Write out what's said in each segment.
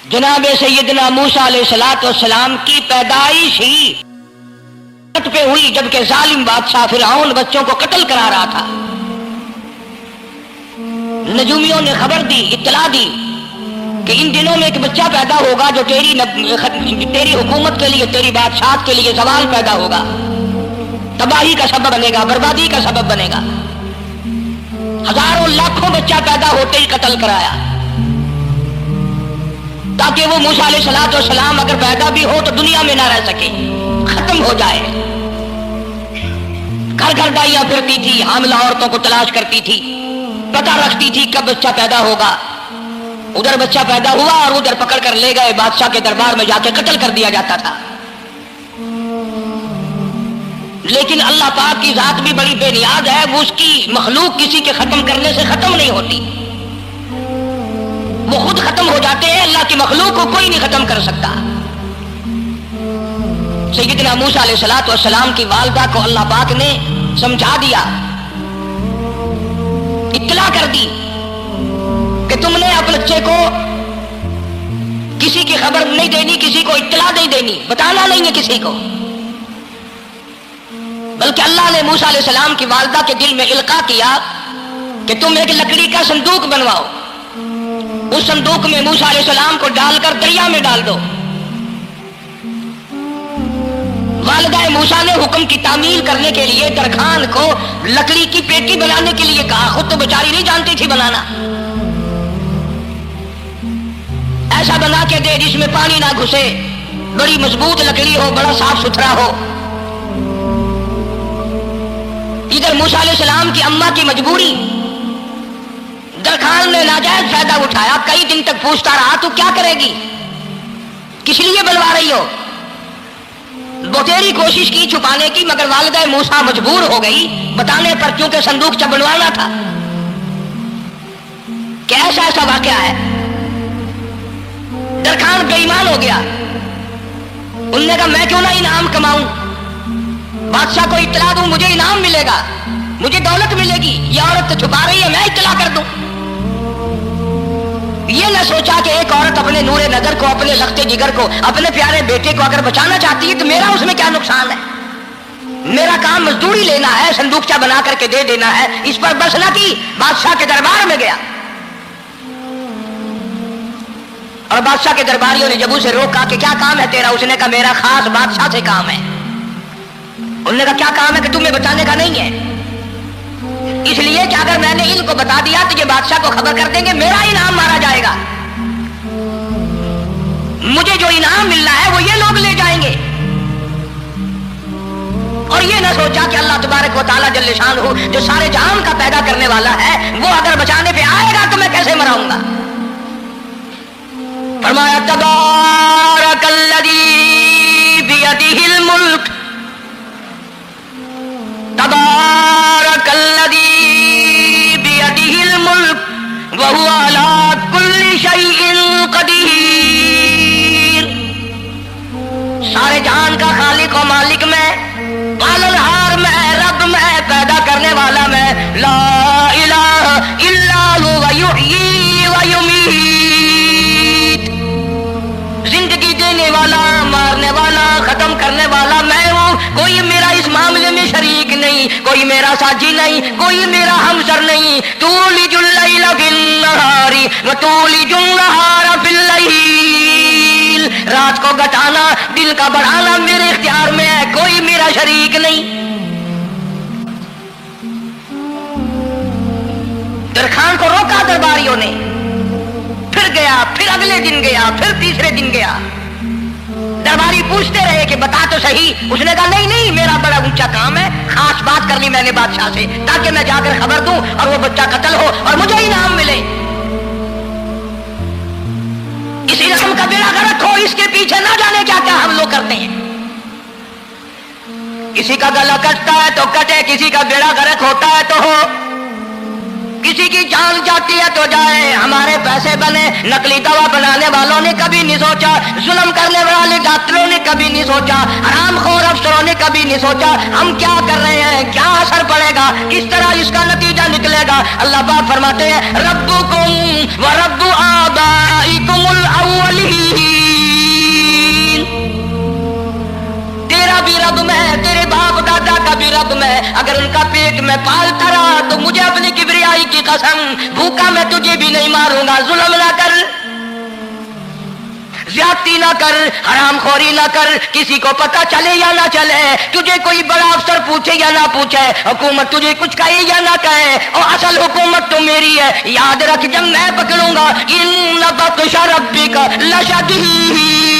جناب سیدنا موسیٰ علیہ السلام کی پیدائش ہی پہ ہوئی جبکہ ظالم بادشاہ فرعون بچوں کو قتل کرا رہا تھا۔ نجومیوں نے خبر دی، اطلاع دی کہ ان دنوں میں ایک بچہ پیدا ہوگا جو تیری حکومت کے لیے، تیری بادشاہت کے لیے زوال پیدا ہوگا، تباہی کا سبب بنے گا، بربادی کا سبب بنے گا۔ ہزاروں لاکھوں بچہ پیدا ہوتے ہی قتل کرایا تاکہ وہ موسیٰ علیہ السلام اگر پیدا بھی ہو تو دنیا میں نہ رہ سکے، ختم ہو جائے۔ گھر گھر دائیاں پھرتی تھی، حاملہ عورتوں کو تلاش کرتی تھی، پتہ رکھتی تھی کب بچہ پیدا ہوگا۔ ادھر بچہ پیدا ہوا اور ادھر پکڑ کر لے گئے، بادشاہ کے دربار میں جا کے قتل کر دیا جاتا تھا۔ لیکن اللہ پاک کی ذات بھی بڑی بے نیاز ہے، وہ اس کی مخلوق کسی کے ختم کرنے سے ختم نہیں ہوتی، وہ خود ختم ہو جاتے ہیں، اللہ کی مخلوق کو کوئی نہیں ختم کر سکتا۔ سیدنا موسیٰ علیہ السلام کی والدہ کو اللہ پاک نے سمجھا دیا، اطلاع کر دی کہ تم نے اپنے بچے کو کسی کی خبر نہیں دینی، کسی کو اطلاع نہیں دینی، بتانا نہیں ہے کسی کو، بلکہ اللہ نے موسیٰ علیہ السلام کی والدہ کے دل میں القاء کیا کہ تم ایک لکڑی کا صندوق بنواؤ، اس صندوق میں موسیٰ علیہ السلام کو ڈال کر دریا میں ڈال دو۔ والدہ موسیٰ نے حکم کی تعمیل کرنے کے لیے درخان کو لکڑی کی پیٹی بنانے کے لیے کہا، خود تو بیچاری نہیں جانتی تھی بنانا۔ ایسا بنا کے دے جس میں پانی نہ گھسے، بڑی مضبوط لکڑی ہو، بڑا صاف ستھرا ہو۔ ادھر موسیٰ علیہ السلام کی اماں کی مجبوری، درخان نے ناجائز فائدہ اٹھایا، کئی دن تک پوچھتا رہا تو کیا کرے گی، کس لیے بنوا رہی ہو؟ بتیری کوشش کی چھپانے کی، مگر والدہ موسیٰ مجبور ہو گئی بتانے پر، کیونکہ صندوق جب بنوانا تھا۔ کیا ایسا واقعہ ہے؟ درخان بے ایمان ہو گیا، انہوں نے کہا میں کیوں نہ انعام کماؤں، بادشاہ کو اطلاع دوں، مجھے انعام ملے گا، مجھے دولت ملے گی، یہ عورت تو چھپا رہی ہے، میں اطلاع کر دوں۔ یہ نہ سوچا کہ ایک عورت اپنے نور نظر کو، اپنے لخت جگر کو، اپنے پیارے بیٹے کو اگر بچانا چاہتی ہے تو میرا اس میں کیا نقصان ہے، میرا کام مزدوری لینا ہے، صندوقچہ بنا کر کے دے دینا ہے۔ اس پر بس نہ کی، بادشاہ کے دربار میں گیا، اور بادشاہ کے درباریوں نے جب اسے روکا کہ کیا کام ہے تیرا، اس نے کہا میرا خاص بادشاہ سے کام ہے۔ انہوں نے کہا کیا کام ہے کہ تمہیں بتانے کا نہیں ہے، اس لیے کہ اگر میں نے ان کو بتا دیا تو یہ بادشاہ کو خبر کر دیں گے، میرا انعام مارا جائے گا، مجھے جو انعام ملنا ہے وہ یہ لوگ لے جائیں گے۔ اور یہ نہ سوچا کہ اللہ تبارک و تعالیٰ جل شانہ جو سارے جہان کا پیدا کرنے والا ہے، وہ اگر بچانے پہ آئے گا تو میں کیسے مراؤں گا۔ فرمایا تبارک الذی بیدہ الملک، تبارک الذی بیدہ الملک وہو علی کل شیء قدیر۔ سارے جہان کا خالق و مالک میں، پالنہار میں، رب میں، پیدا کرنے والا میں، لا الہ الا هو یحیی و یمیت، زندگی دینے والا، مارنے والا، ختم کرنے والا میں ہوں، کوئی میرا اس معاملے میں شریک نہیں، کوئی میرا ساجی نہیں، کوئی میرا ہمسر نہیں۔ تولج اللیل فی النہار وتولج النہار فی اللیل، رات کو گھٹانا، دن کا بڑھانا میرے اختیار میں ہے، کوئی میرا شریک نہیں۔ درخان کو روکا درباریوں نے، پھر گیا، پھر اگلے دن گیا، پھر تیسرے دن گیا۔ درباری پوچھتے رہے کہ بتا تو صحیح، اس نے کہا نہیں نہیں، میرا بڑا اونچا کام ہے، خاص بات کر لی میں نے بادشاہ سے تاکہ میں جا کر خبر دوں اور وہ بچہ قتل ہو اور مجھے انعام ملے۔ اس رقم کا بیڑا غرق ہو، اس کے پیچھے نہ جانے کیا کیا ہم لوگ کرتے ہیں۔ کسی کا گلا کٹتا ہے تو کٹے، کسی کا بیڑا غرق ہوتا ہے تو ہو، کسی کی جان جاتی ہے تو جائے، ہمارے پیسے بنے۔ نقلی دوا بنانے والوں نے کبھی نہیں سوچا، ظلم کرنے والے ڈاکٹروں نے کبھی نہیں سوچا، حرام خور افسروں نے کبھی نہیں سوچا ہم کیا کر رہے ہیں، کیا اثر پڑے گا، کس طرح اس کا نتیجہ نکلے گا۔ اللہ پاک فرماتے ہیں ربکم و رب آبائکم الاولین، ربی رب میں اگر ان کا پیٹ میں پالتا رہا تو مجھے اپنی کبریائی کی قسم بھوکا میں تجھے بھی نہیں ماروں گا. ظلم نہ کر, زیادتی نہ کر, حرام خوری نہ کر, کسی کو پتہ چلے یا نہ چلے, تجھے کوئی بڑا افسر پوچھے یا نہ پوچھے, حکومت تجھے کچھ کہے یا نہ کہے, اور اصل حکومت تو میری ہے. یاد رکھ جب میں پکڑوں گا ان بطش ربک لشدید,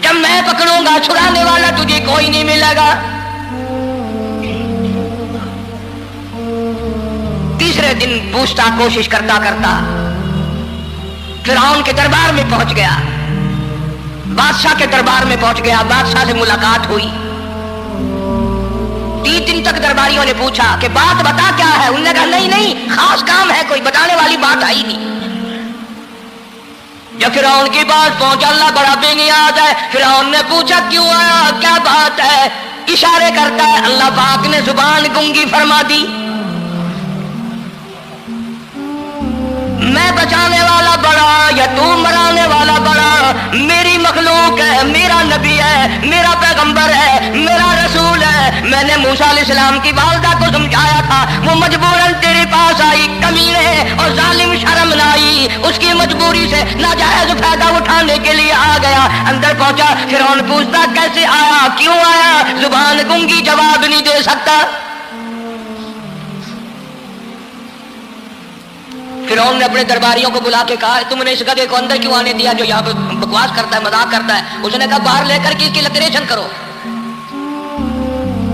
جب میں پکڑوں گا چھڑانے والا تجھے کوئی نہیں ملے گا. تیسرے دن پوچھتا کوشش کرتا کرتا فرعون کے دربار میں پہنچ گیا, بادشاہ کے دربار میں پہنچ گیا, بادشاہ سے ملاقات ہوئی. 3 دن تک درباریوں نے پوچھا کہ بات بتا کیا ہے, انہوں نے کہا نہیں نہیں خاص کام ہے, کوئی بتانے والی بات آئی نہیں. جب فرعون کی بات پہنچا, اللہ بڑا بے نیاز ہے, فرعون نے پوچھا کیوں آیا, کیا بات ہے, اشارے کرتا ہے, اللہ پاک نے زبان گنگی فرما دی. میں بچانے والا بڑا یا تو مرانے والا بڑا, میری مخلوق ہے, میرا نبی ہے, میرا پیغمبر ہے, میرا رسول ہے. میں نے موسیٰ علیہ السلام کی والدہ کو سمجھایا تھا, وہ مجبوراً تیرے پاس آئی, کمینے اور ظالم شرم نہ آئی, اس کی مجبوری سے ناجائز فائدہ اٹھانے کے لیے آ گیا. اندر پہنچا, فرعون پوچھتا کیسے آیا, کیوں آیا, زبان گنگی جواب نہیں دے سکتا. فرعون نے اپنے درباریوں کو بلا کے کہا تم نے اس گدھے کو اندر کیوں آنے دیا جو یہاں پہ بکواس کرتا ہے, مذاق کرتا ہے. اس نے کہا باہر لے کر کے اس کی لکریشن کرو.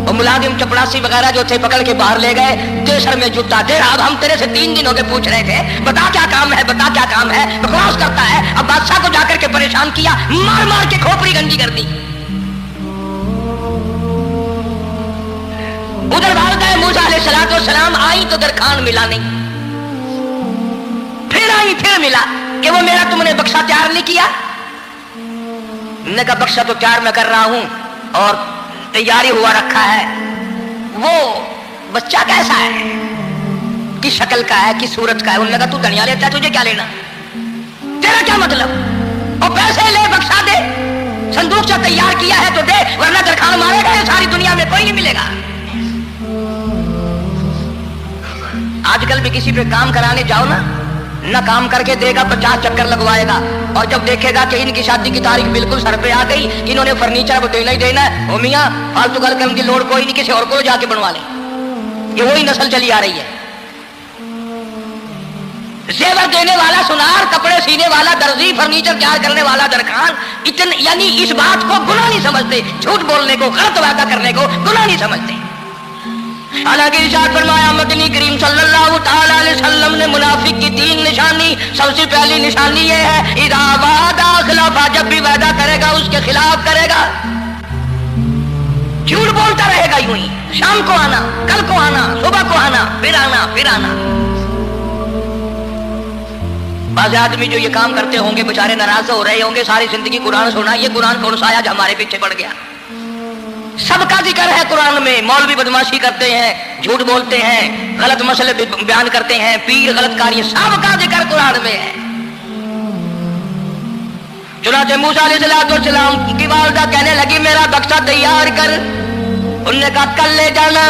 اور ملازم چپڑاسی وغیرہ جو تھے پکڑ کے باہر لے گئے, تیرے سر میں جوتا دے, اب ہم تیرے سے 3 دن ہو کے پوچھ رہے تھے بتا کیا کام ہے, بتا کیا کام ہے, بکواس کرتا ہے. اب بادشاہ کو جا کر کے پریشان کیا, مار مار کے کھوپڑی گنجی کر دی. ادھر والدہ موسیٰ علیہ السلام آئی تو درخان ملا نہیں, پھر ملا کہ وہ میرا تم نے بکسا تیار نہیں کیا. نے کہا بکسا تو تیار میں کر رہا ہوں اور تیاری ہوا رکھا ہے. وہ بچہ کیسا ہے, کس شکل کا ہے, کس صورت کا ہے. انہوں نے کہا تو دنیا لیتا ہے, تجھے کیا لینا, تیرا کیا مطلب, اور پیسے لے بکسا دے, صندوق سے تیار کیا ہے تو دے, ورنہ درخان مارے گا, ساری دنیا میں کوئی نہیں ملے گا. آج کل بھی کسی پہ کام کرانے جاؤ نہ کام کر کے دے گا, 50 چکر لگوائے گا, اور جب دیکھے گا کہ ان کی شادی کی تاریخ بالکل سر پہ آ گئی, انہوں نے فرنیچر وہ دینا ہی دینا ہے, وہ میاں فالتو گل کرنے کی لوڑ کوئی نہیں, کسی اور کو جا کے بنوا لیں. یہ وہی نسل چلی آ رہی ہے. زیور دینے والا سنار, کپڑے سینے والا درزی, فرنیچر تیار کرنے والا درخان, یعنی اس بات کو گناہ نہیں سمجھتے, جھوٹ بولنے کو, غلط وعدہ کرنے کو گناہ نہیں سمجھتے. حالانکہ ارشاد فرمایا مدنی کریم صلی اللہ تعالی علیہ وسلم نے منافق کی 3 نشانی, سب سے پہلی نشانی یہ ہے اذا وعد اخلف, جب بھی وعدہ کرے گا اس کے خلاف کرے گا, جھوٹ بولتا رہے گا یوں ہی, شام کو آنا, کل کو آنا, صبح کو آنا, پھر آنا, پھر آنا. بعض آدمی جو یہ کام کرتے ہوں گے بیچارے ناراض ہو رہے ہوں گے, ساری زندگی قرآن سنا, یہ قرآن کون سا آیا جو ہمارے پیچھے پڑ گیا. سب کا ذکر ہے قرآن میں, مولوی بدماشی کرتے ہیں, جھوٹ بولتے ہیں, غلط مسئلے بیان کرتے ہیں, پیر غلط کاری, سب کا ذکر قرآن میں ہے. چنانچہ موسیٰ علیہ السلام کی والدہ کہنے لگی میرا بکسا تیار کر. انہوں نے کہا کل لے جانا.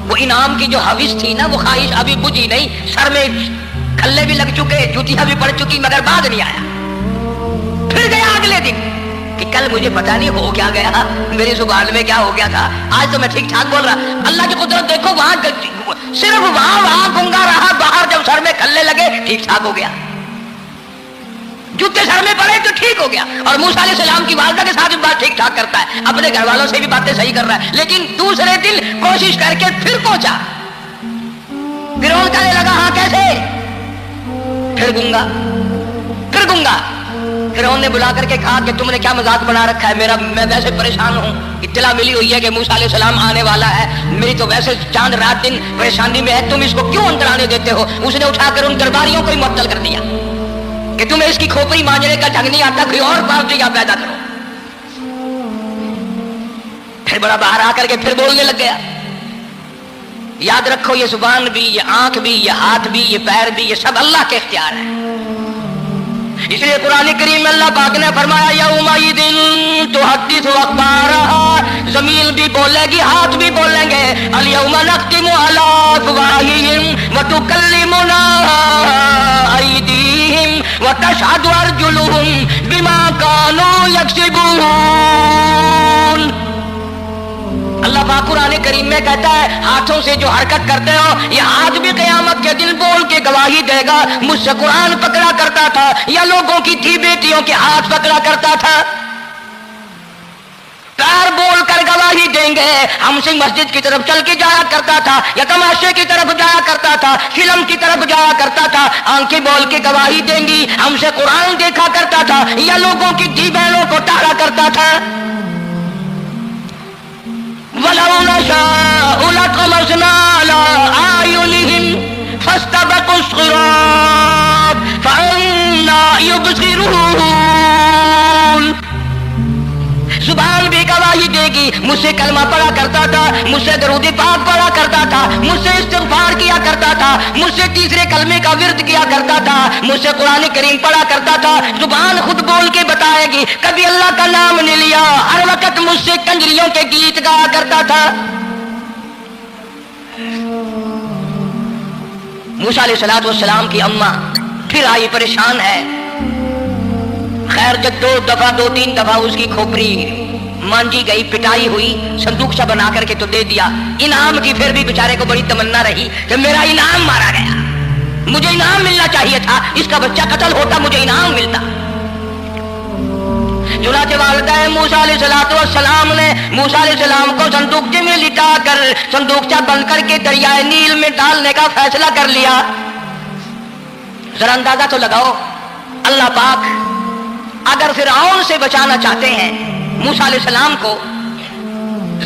وہ انعام کی جو حوث تھی نا, وہ خواہش ابھی بجھی نہیں, سر میں کھلے بھی لگ چکے, جوتیاں بھی پڑ چکی, مگر بعد نہیں آیا. پھر گیا اگلے دن کہ کل مجھے پتا نہیں ہو کیا گیا, میری زبان میں کیا ہو گیا تھا, آج تو میں ٹھیک ٹھاک بول رہا. اللہ کی قدرت دیکھو, وہاں صرف وہاں گنگا رہا, باہر جب سر میں کھلے لگے ٹھیک ٹھاک ہو گیا, جوتے سر میں پڑے تو ٹھیک ہو گیا. اور موسیٰ علیہ السلام کی والدہ کے ساتھ بھی بات ٹھیک ٹھاک کرتا ہے, اپنے گھر والوں سے بھی باتیں صحیح کر رہا ہے, لیکن دوسرے دن کوشش کر کے پھر پہنچا. فرعون کہنے لگا ہاں کیسے, پھر گنگا. فرعون نے بلا کر کے کہا کہ تم نے کیا مذاق بنا رکھا ہے, میں ویسے پریشان ہوں, اطلاع ملی ہوئی ہے کہ موسیٰ علیہ السلام آنے والا ہے, میری تو ویسے چاند رات دن پریشانی میں ہے, تم اس کو کیوں اندر آنے دیتے ہو. اس نے اٹھا کر ان درباریوں کو ہی معطل کر دیا کہ تمہیں اس کی کھوپڑی مانجنے کا ڈھنگ نہیں آتا, کوئی اور بات یا پیدا کرو. پھر بڑا باہر آ کر کے پھر بولنے لگ گیا. یاد رکھو یہ زبان بھی, یہ آنکھ بھی, یہ ہاتھ بھی, یہ پیر بھی, یہ سب اللہ کے اختیار ہے. اس لیے قرآن کریم میں اللہ پاک نے فرمایا یومئذ تحدث اخبارہا، زمین بھی بولے گی، ہاتھ بھی بولیں گے، الیوم نختم علی افواہہم وتکلمنا ایدیہم وتشہد ارجلہم بما کانوا یکسبون۔ اللہ پاک قرآن کریم میں کہتا ہے ہاتھوں سے جو حرکت کرتے ہو یہ ہاتھ بھی قیامت کے دن بول کے گواہی دے گا، مجھ سے قرآن پکڑا کرتا تھا یا لوگوں کی تھی بیٹیوں کے ہاتھ پکڑا کرتا تھا، پیر بول کر گواہی دیں گے، ہم سے مسجد کی طرف چل کے جایا کرتا تھا یا تماشے کی طرف جایا کرتا تھا، فلم کی طرف جایا کرتا تھا، آنکھیں بول کے گواہی دیں گی ہم سے قرآن دیکھا کرتا تھا یا لوگوں کی تھی بہنوں کو ٹالا کرتا تھا۔ وَلَوْ نَشَاءُ لَطَمَسْنَا عَلَىٰ أَعْيُنِهِمْ فَاسْتَبَقُوا الصِّرَاطَ فَأَنَّىٰ يُبْصِرُونَ۔ زبان بھی گواہی دے گی، مجھ سے کلمہ پڑھا کرتا تھا، مجھ سے درود پاک پڑھا کرتا تھا، مجھ سے استغفار کیا کرتا تھا، مجھ سے تیسرے کلمے کا ورد کیا کرتا تھا، مجھ سے قرآن کریم پڑھا کرتا تھا۔ زبان خود بول کے بتائے گی، کبھی اللہ کا نام نہیں لیا، ہر وقت مجھ سے کنجریوں کے گیت گایا کرتا تھا۔ موسیٰ علیہ السلام کی اماں پھر آئی، پریشان ہے، خیر جب دو تین دفعہ اس کی کھوپڑی مانجی گئی، پٹائی ہوئی، صندوقچہ بنا کر کے تو دے دیا، انعام کی پھر بھی بیچارے کو بڑی تمنا رہی کہ میرا انعام مارا گیا، مجھے انعام ملنا چاہیے تھا، اس کا بچہ قتل ہوتا مجھے انعام ملتا۔ چنانچہ والدہ موسیٰ علیہ السلام نے موسیٰ علیہ السلام کو صندوقچے میں لٹا کر صندوقچہ بند کر کے دریائے نیل میں ڈالنے کا فیصلہ کر لیا۔ ذرا اندازہ تو لگاؤ، اللہ پاک اگر فرعون سے بچانا چاہتے ہیں، موسیٰ علیہ السلام کو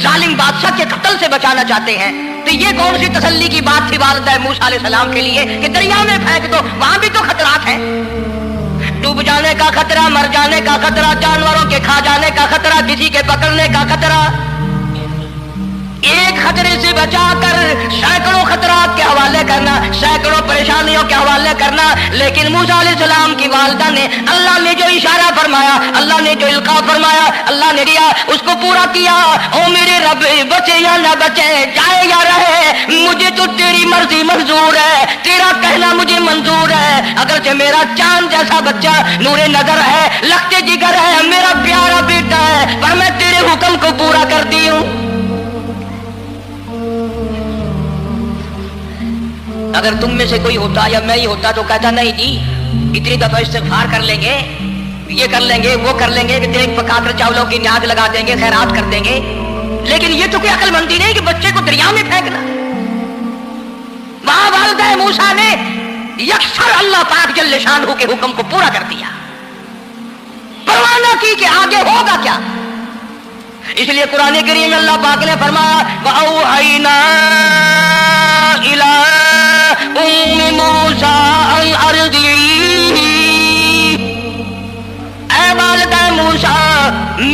ظالم بادشاہ کے قتل سے بچانا چاہتے ہیں، تو یہ کون سی تسلی کی بات تھی والدہ موسیٰ علیہ السلام کے لیے کہ دریا میں پھینک دو، وہاں بھی تو خطرات ہیں، ڈوب جانے کا خطرہ، مر جانے کا خطرہ، جانوروں کے کھا جانے کا خطرہ، کسی کے پکڑنے کا خطرہ۔ ایک خطرے سے بچا کر سینکڑوں خطرات کے حوالے کرنا، سینکڑوں پریشانیوں کے حوالے کرنا، لیکن موسیٰ علیہ السلام کی والدہ نے اللہ نے جو اشارہ فرمایا، اللہ نے جو القاء فرمایا، اللہ نے دیا، اس کو پورا کیا۔ او میرے رب، بچے یا نہ بچے، جائے یا رہے، مجھے تو تیری مرضی منظور ہے، تیرا کہنا مجھے منظور ہے، اگرچہ میرا چاند جیسا بچہ نور نظر ہے، لخت جگر ہے، میرا پیارا بیٹا ہے، پر میں تیرے حکم کو پورا کرتی ہوں۔ اگر تم میں سے کوئی ہوتا یا میں ہی ہوتا تو کہتا نہیں جی اتنی دفعہ استغفار کر لیں گے، یہ کر لیں گے، وہ کر لیں گے، دیکھ پکا کر چاولوں کی نیاز لگا دیں گے، خیرات کر دیں گے، لیکن یہ تو کوئی عقل مندی نہیں کہ بچے کو دریا میں پھینکنا۔ وہاں والدہ موسیٰ نے یکسر اللہ پاک جل شانہ کے حکم کو پورا کر دیا، پرواہ نہ کی کہ آگے ہوگا کیا۔ اس لیے قرآن کریم میں اللہ پاک نے فرمایا وَأَوْحَيْنَا إِلَىٰ أُمِّ مُوسَىٰ أَنْ أَرْضِعِيهِ، اے والدہ موسیٰ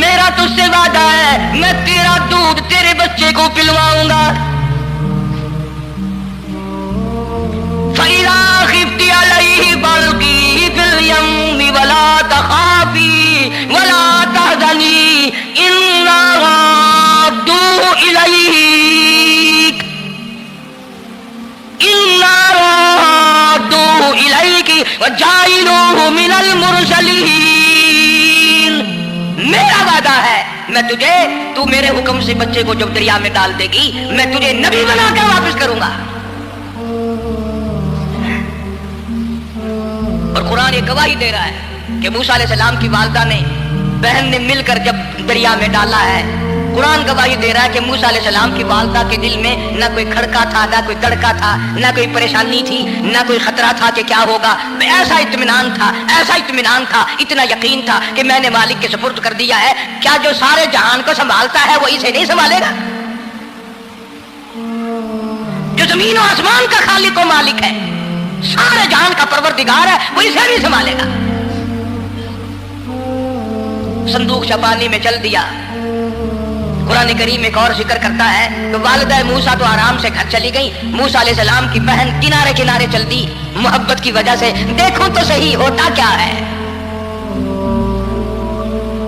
میرا تجھ سے وعدہ ہے، میں تیرا دودھ تیرے بچے کو پلواؤں گا۔ فَإِذَا خِفْتِ عَلَيْهِ فَأَلْقِيهِ فِي الْيَمِّ وَلَا تَخَافِي وَلَا تَحْزَنِي إِنَّا رَادُّوهُ إِلَيْكِ وَجَاعِلُوهُ مِنَ الْمُرْسَلِينَ۔ میرا وعدہ ہے میں تجھے، تو میرے حکم سے بچے کو جب دریا میں ڈال دے گی میں تجھے نبی بنا کر واپس کروں گا۔ اور قرآن یہ گواہی دے رہا ہے کہ موسیٰ علیہ السلام کی والدہ نے، بہن نے مل کر جب دریا میں ڈالا ہے، قرآن گواہی دے رہا ہے کہ موسیٰ علیہ السلام کی والدہ کے دل میں نہ کوئی کھڑکا تھا، نہ کوئی تڑکا تھا، نہ کوئی پریشانی تھی، نہ کوئی خطرہ تھا کہ کیا ہوگا، ایسا اطمینان تھا، ایسا اطمینان تھا، اتنا یقین تھا کہ میں نے مالک کے سپرد کر دیا ہے، کیا جو سارے جہان کو سنبھالتا ہے وہ اسے نہیں سنبھالے گا؟ جو زمین و آسمان کا خالق و مالک ہے، سارے جہان کا پروردگار ہے، وہ اسے بھی سنبھالے گا۔ صندوق چپانی میں چل دیا۔ قرآن کریم ایک اور ذکر کرتا ہے کہ والدہ موسیٰ تو آرام سے گھر چلی گئی، موسیٰ علیہ السلام کی بہن کنارے کنارے چل دی، محبت کی وجہ سے دیکھوں تو صحیح ہوتا کیا ہے۔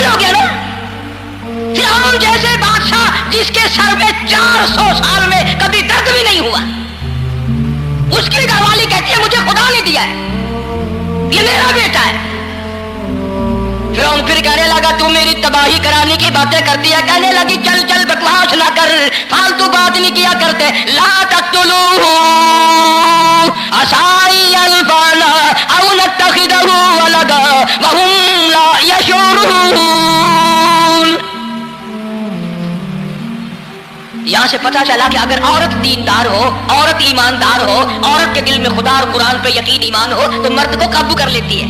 کمال ہو گیا نا. فرعون جیسے بادشاہ جس کے سر میں 400 سال میں کبھی درد بھی نہیں ہوا، اس کی گھر والی کہتی ہے مجھے خدا نے دیا ہے، یہ میرا بیٹا ہے. فرعون پھر کہنے لگا تو میری تباہی کرانے کی باتیں کرتی ہے. کہنے لگی چل چل بکواس نہ کر، فالتو بات نہیں کیا کرتے. لا تقتلوہ عسى ينفعنا او نتخذه ولدا وهم لا يشعرون. یہاں سے پتہ چلا کہ اگر عورت دیندار ہو، عورت ایماندار ہو، عورت کے دل میں خدا اور قرآن پہ یقین ایمان ہو تو مرد کو قابو کر لیتی ہے.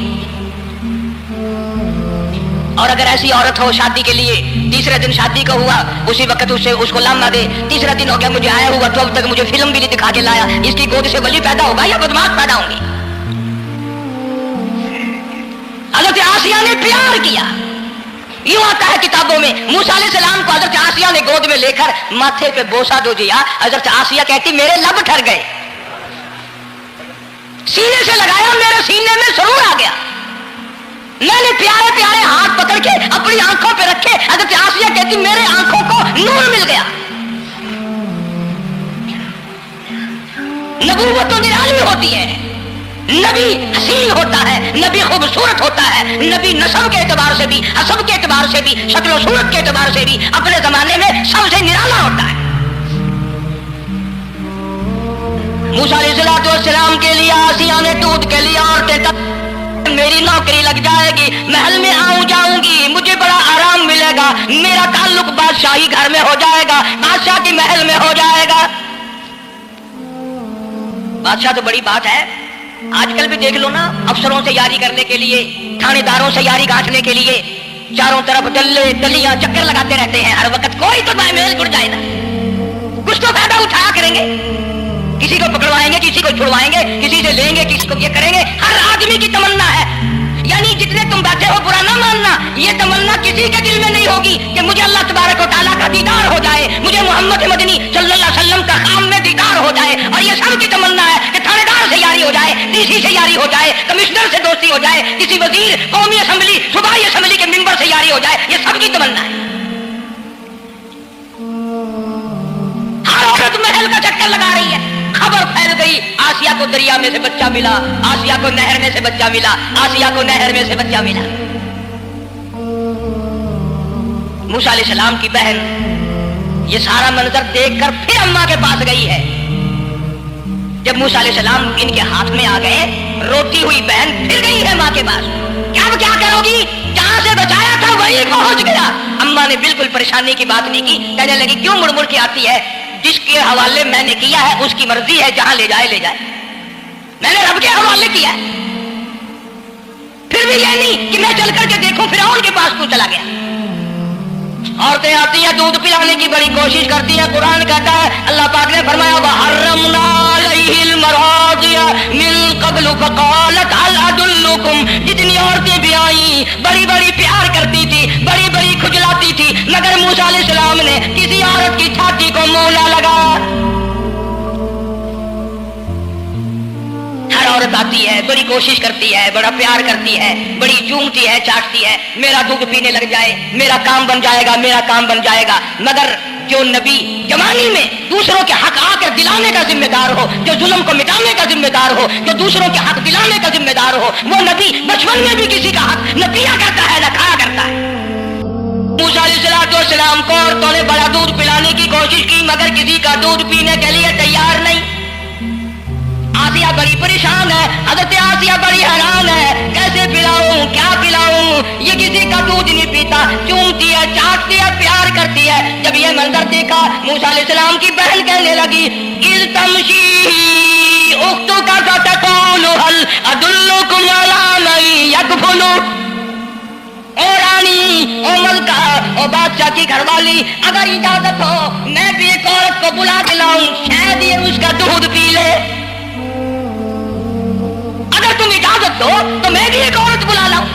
اور اگر ایسی عورت ہو شادی کے لیے، تیسرے دن شادی کا ہوا، اسی وقت اس کو لام نہ دے، تیسرا دن ہو گیا مجھے آیا ہوا تو اب تک مجھے فلم بھی نہیں دکھا کے لایا، اس کی گود سے ولی پیدا ہوگا یا بدماش پیدا ہوں گی؟ حضرت آسیہ نے پیار کیا. یوں آتا ہے کتابوں میں موسیٰ علیہ السلام کو حضرت آسیہ نے گود میں لے کر ماتھے پہ بوسہ دو دیا. حضرت آسیہ کہتی میرے لب ٹھر گئے، سینے سے لگایا میرے سینے میں سرور آ گیا. میں نے پیارے پیارے ہاتھ پکڑ کے اپنی آنکھوں پہ رکھے. حضرت آسیہ کہتی میرے آنکھوں کو نور مل گیا. نبوت تو نرالی ہوتی ہے، نبی حسین ہوتا ہے، نبی خوبصورت ہوتا ہے، نبی نسب کے اعتبار سے بھی، حسب کے اعتبار سے بھی، شکل و صورت کے اعتبار سے بھی اپنے زمانے میں سب سے نرالا ہوتا ہے. موسیٰ علیہ السلام کے لیے آسیہ نے دودھ کے لیے عورتیں میری نوکری لگ جائے گی، محل میں آؤں جاؤں گی، مجھے بڑا آرام ملے گا، میرا تعلق بادشاہی گھر میں ہو جائے گا، بادشاہ کی محل میں ہو جائے گا. بادشاہ تو بڑی بات ہے. آج کل بھی دیکھ لو نا، افسروں سے یاری کرنے کے لیے، تھانے داروں سے یاری گانٹنے کے لیے چاروں طرف ڈلے ڈلیاں چکر لگاتے رہتے ہیں ہر وقت. کوئی تو میل جڑ جائے نا، کچھ تو فائدہ اٹھایا کریں گے. کسی کو پکڑوائیں گے، کسی کو چھڑوائیں گے، کسی سے لیں گے، کسی کو یہ کریں گے. ہر آدمی کی تمنا ہے، یعنی جتنے تم بیٹھے ہو برا نہ ماننا، یہ تمنا کسی کے دل میں نہیں ہوگی کہ مجھے اللہ تبارک و تعالیٰ کا دیدار ہو جائے، مجھے محمد مدنی صلی اللہ علیہ وسلم کا خام میں دیدار ہو جائے. اور یہ سب کی تمنا ہے کہ تھانے دار سے یاری ہو جائے، ڈی سی سے یاری ہو جائے، کمشنر سے دوستی ہو جائے، کسی وزیر، قومی اسمبلی، صوبائی اسمبلی کے ممبر سے یاری ہو جائے. یہ سب کی تمنا ہے. ہر عورت محل کا چکر لگا رہی ہے. خبر پھیل گئی آسیہ کو دریا میں سے بچہ ملا، آسیہ کو نہر میں سے بچہ ملا، آسیہ کو نہر میں سے بچہ ملا. موسیٰ علیہ السلام کی بہن یہ سارا منظر دیکھ کر پھر اماں کے پاس گئی ہے. جب موسیٰ علیہ السلام ان کے ہاتھ میں آ گئے، روتی ہوئی بہن پھر گئی ہے ماں کے پاس. کیا کرو گی؟ جہاں سے بچایا تھا وہی پہنچ گیا. اماں نے بالکل پریشانی کی بات نہیں کی، کہنے لگی کیوں مڑ مڑ کے آتی ہے؟ جس کے حوالے میں نے کیا ہے اس کی مرضی ہے، جہاں لے جائے لے جائے. میں نے رب کے حوالے کیا ہے. پھر بھی یہ نہیں کہ میں چل کر کے دیکھوں فرعون کے پاس کیوں چلا گیا. عورتیں آتی ہیں دودھ پلانے کی بڑی کوشش کرتی ہیں. قرآن کہتا ہے، اللہ پاک نے فرمایا وَحَرَّمْنَا عَلَيْهِ الْمَرَاضِعَ مِن قَبْلُ فَقَالَتْ هَلْ أَدُلُّكُمْ. جتنی عورتیں بھی آئیں بڑی بڑی پیار کرتی تھی، بڑی بڑی کھجلاتی تھی، مگر موسیٰ علیہ السلام نے کسی عورت کی چھاتی کو منہ نہ لگایا. ہر عورت آتی ہے، بڑی کوشش کرتی ہے، بڑا پیار کرتی ہے، بڑی چومتی ہے، چاٹتی ہے، میرا دودھ پینے لگ جائے، میرا کام بن جائے گا، میرا کام بن جائے گا. مگر جو نبی جوانی میں دوسروں کے حق آ کر دلانے کا ذمہ دار ہو، جو ظلم کو مٹانے کا ذمہ دار ہو، جو دوسروں کے حق دلانے کا ذمہ دار ہو، وہ نبی بچپن میں بھی کسی کا حق نہ پیا کرتا ہے نہ کھایا کرتا ہے. موسیٰ علیہ السلام کو عورتوں نے بڑا دودھ پلانے کی کوشش کی مگر کسی کا دودھ پینے کے لیے تیار نہیں. آسیہ بڑی پریشان ہے، حضرت آسیہ بڑی حیران ہے، کیسے پلاؤں، کیا پلاؤں؟ یہ کسی کا دودھ نہیں پیتا، چومتی ہے، چاٹتی ہے، پیار کرتی ہے. جب یہ منظر دیکھا موسیٰ علیہ السلام کی بہن کہنے لگی اِذْ تَمْشِي أُخْتُكَ فَتَقُولُ هَلْ أَدُلُّكُمْ عَلَىٰ مَن يَكْفُلُ. او رانی، او ملکہ، او بادشاہ کی گھر والی، اگر اجازت ہو میں بھی ایک عورت کو بلا کے لاؤں، شاید یہ اس کا دودھ پی لے. اگر تم اجازت دو تو میں بھی ایک عورت بلا لاؤں،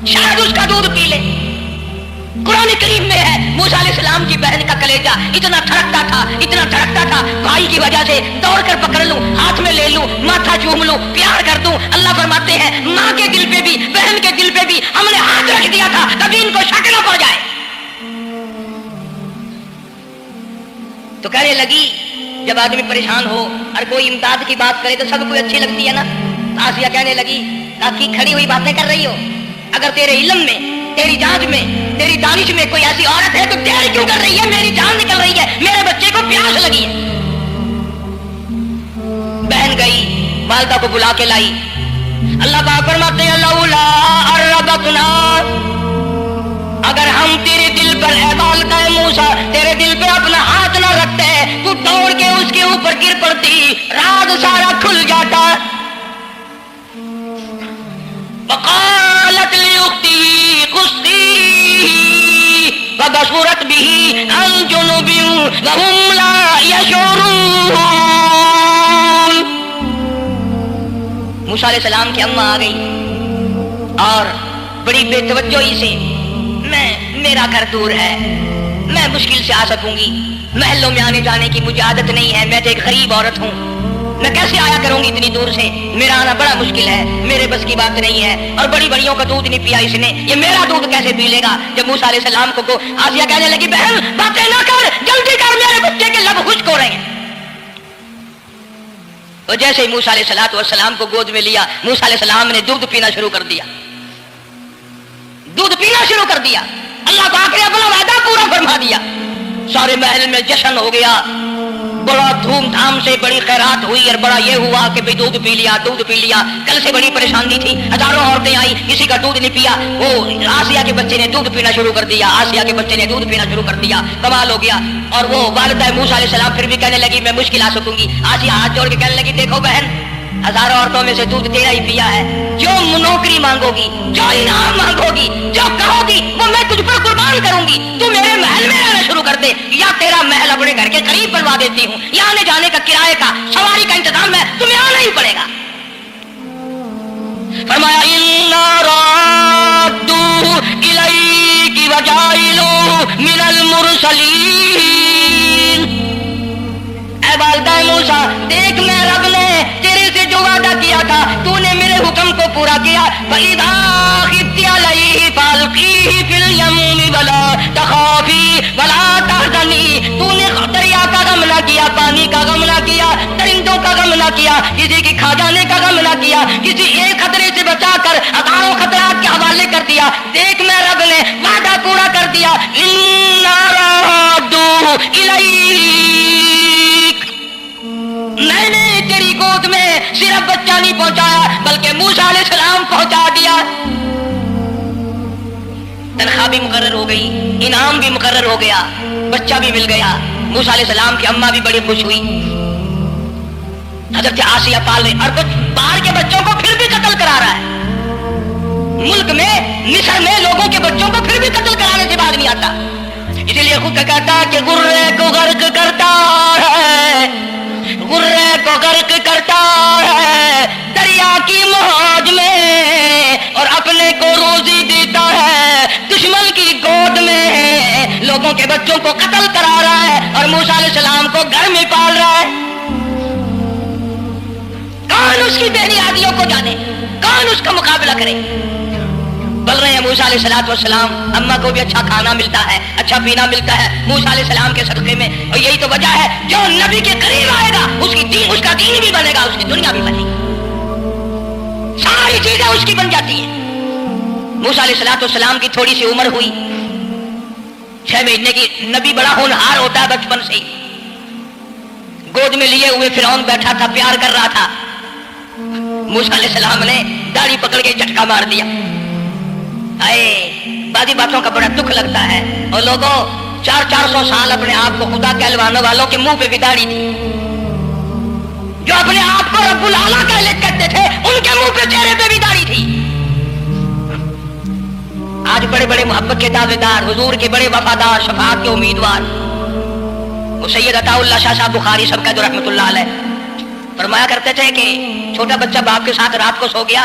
شاید اس کا دودھ پی لے. قرآن کریم میں ہے موسیٰ علیہ السلام کی بہن کا کلیجہ اتنا دھڑکتا تھا بھائی کی وجہ سے دوڑ کر پکڑ لوں، ہاتھ میں لے لوں، ماتھا چوم لوں، پیار کر دوں۔ اللہ فرماتے ہیں ماں کے دل پہ بھی بہن کے دل پہ بھی ہم نے ہاتھ رکھ دیا تھا کبھی ان کو شک نہ پڑ جائے۔ تو کہنے لگی جب آدمی پریشان ہو اور کوئی امداد کی بات کرے تو سب کو اچھی لگتی ہے نا۔ آسیہ کہنے لگی تاکہ کھڑی ہوئی باتیں کر رہی ہو، اگر تیرے علم میں تیری جانچ میں تیری دانش میں کوئی ایسی عورت ہے تو دیر کیوں کر رہی ہے؟ میری جان نکل رہی ہے، میرے بچے کو پیاس لگی ہے۔ بہن گئی والدہ کو بلا کے لائی۔ اللہ پاک فرماتے ہیں لولا اربتنا، اگر ہم تیرے دل پر اے والدہ موسیٰ تیرے دل پہ اپنا ہاتھ نہ رکھتے تو دوڑ کے اس کے اوپر گر پڑتی، راز سارا کھل جاتا۔ وقالت لأخته قصيه فبصرت به عن جنب وهم لا يشعرون۔ موسیٰ علیہ السلام کی اماں آ گئی اور بڑی بے توجہی سے میرا گھر دور ہے، میں مشکل سے آ سکوں گی، محلوں میں آنے جانے کی مجھے عادت نہیں ہے، میں تو ایک غریب عورت ہوں، میں کیسے آیا کروں گی اتنی دور سے، میرا آنا بڑا مشکل ہے، میرے بس کی بات نہیں ہے، اور بڑی بڑیوں کا دودھ نہیں پیا اس نے، یہ میرا دودھ کیسے پی لے گا۔ جب موسیٰ علیہ السلام کو آسیہ کہنے لگی بہن باتیں نہ کر، جلدی کر، میرے بچے کے لب خشک ہو رہے ہیں۔ تو جیسے ہی موسیٰ علیہ السلام کو گود میں لیا، موسیٰ علیہ السلام نے دودھ پینا شروع کر دیا، دودھ پینا شروع کر دیا۔ اللہ پاک نے اپنا وعدہ پورا فرما دیا، سارے محل میں جشن ہو گیا، بڑا دھوم دھام سے بڑی خیرات ہوئی، اور بڑا یہ ہوا کہ بھئی دودھ پی لیا۔ کل سے بڑی پریشانی تھی، ہزاروں عورتیں آئی، کسی کا دودھ نہیں پیا، وہ آسیہ کے بچے نے دودھ پینا شروع کر دیا، آسیہ کے بچے نے دودھ پینا شروع کر دیا، کمال ہو گیا۔ اور وہ والدہ موسیٰ علیہ السلام پھر بھی کہنے لگی میں مشکل آ سکوں گی۔ آسیہ ہاتھ جوڑ کے کہنے لگی دیکھو بہن، ہزاروں عورتوں میں سے دودھ تیرا ہی پیا ہے، جو نوکری مانگو گی، جو انعام مانگو گی، جو کہو گی وہ میں تجھ پر قربان کروں گی، تو میرے محل میں رہنا شروع کر دے، یا تیرا محل اپنے گھر کے قریب بنوا دیتی ہوں، یا آنے جانے کا کرائے کا سواری کا انتظام ہے، تمہیں آنا ہی پڑے گا۔ فرمایا اِنَّا رَادُّوهُ إِلَيْكِ وَجَاعِلُوهُ مِنَ الْمُرْسَلِينَ۔ اے والدہ موسیٰ دیکھ میں رب نے تیرے سے جو وعدہ کیا تھا تو نے میرے حکم کو پورا کیا۔ فَإِذَا خِفْتِ عَلَيْهِ فَأَلْقِيهِ فِي الْيَمِّ وَلَا تَخَافِي وَلَا تَحْزَنِي۔ تو نے دریا کا غم نہ کیا، پانی کا غم نہ کیا، درندوں کا غم نہ کیا، کسی کی کھا جانے کا غم نہ کیا، کسی ایک خطرے سے بچا کر ہزاروں خطرات کے حوالے کر دیا۔ دیکھ میں رب نے وعدہ پورا کر دیا۔ إِنَّا رَادُّوهُ إِلَيْكَ، میں نے تیری گود میں صرف بچہ نہیں پہنچایا بلکہ موسیٰ علیہ السلام پہنچا دیا۔ تنخواہ بھی مقرر ہو گئی، انعام بھی مقرر ہو گیا، بچہ بھی مل گیا۔ موسیٰ علیہ السلام کی اماں بھی بڑی خوش ہوئی۔ حضرت آسیہ پال رہے اور باہر کے بچوں کو پھر بھی قتل کرا رہا ہے، ملک میں مصر میں لوگوں کے بچوں کو پھر بھی قتل کرانے سے بعد نہیں آتا، اسی لیے خود کہتا کہ غرے کو غرق کرتا ہے، غرے کو غرق کرتا ہے دریا کی موج میں، اور اپنے کو روزی دیتا ہے دشمن کی گود میں، لوگوں کے بچوں کو قتل کرا رہا ہے اور موسیٰ علیہ السلام کو گھر میں پال رہا ہے۔ کون اس کی بےنیادیوں کو جانے، کون اس کا مقابلہ کرے۔ بول رہے ہیں موسیٰ علیہ السلام اماں کو بھی اچھا کھانا ملتا ہے، اچھا پینا ملتا ہے موسیٰ علیہ السلام کے صدقے میں، اور یہی تو وجہ ہے جو نبی کے قریب آئے گا اس کا دین بھی بنے گا، اس کی دنیا بھی بنے گی، ساری چیزیں اس کی بن جاتی ہیں۔ موسیٰ علیہ السلام کی تھوڑی سی عمر ہوئی، 6 مہینے کی، نبی بڑا ہونہار ہوتا ہے بچپن سے ہی، گود میں لیے ہوئے فرعون بیٹھا تھا، پیار کر رہا تھا، موسیٰ علیہ السلام نے داڑھی پکڑ کے جھٹکا مار دیا۔ بعضی باتوں کا بڑا دکھ لگتا ہے، اور لوگوں 400 سال اپنے آپ کو خدا کہلوانے والوں کے منہ پہ بھی داڑھی تھی، جو اپنے آپ کو رب العالیٰ کہتے تھے ان کے منہ پہ چہرے پہ بھی داڑھی تھی۔ آج بڑے بڑے محبت کے دعوے دار، حضور کے بڑے وفادار، شفاعت کے امیدوار، وہ سید عطا اللہ شاہ صاحب بخاری صاحب رحمۃ اللہ علیہ فرمایا کرتے تھے کہ چھوٹا بچہ باپ کے ساتھ رات کو سو گیا